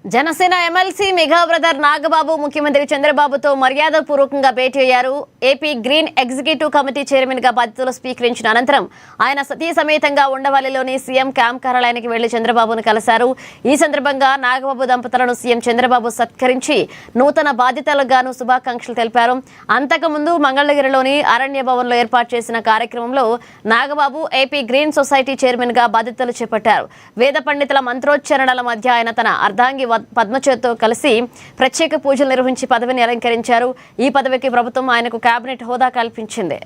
Janasena MLC mega brother Nagababu ముఖ్యమంత్రి చంద్రబాబుతో మర్యాదపూర్వకంగా భేటీ అయ్యారు. AP green executive committee chairman గా బాధ్యతలు స్వీకరించిన అనంతరం ఆయన సతీ సమేతంగా ఉండవల్లిలోని సీఎం క్యాంప్ కార్యాలయానికి వెళ్లి చంద్రబాబును కలిశారు. ఈ సందర్భంగా నాగబాబు దంపతులను సీఎం చంద్రబాబు సత్కరించి నూతన బాధ్యతలకు గాను శుభాకాంక్షలు తెలిపారు. అంతకుముందు మంగళగిరిలోని అరణ్య భవన్లో ఏర్పాటు చేసిన కార్యక్రమంలో Nagababu AP green society chairman గా బాధ్యతలు చేపట్టారు. వేద పండితుల మంత్రోచ్చరణల మధ్య ఆయన తన అర్ధాంగి పద్మచేతో కలిసి ప్రత్యేక పూజలు నిర్వహించి పదవిని అలంకరించారు. ఈ పదవికి ప్రభుత్వం ఆయనకు కేబినెట్ హోదా కల్పించింది.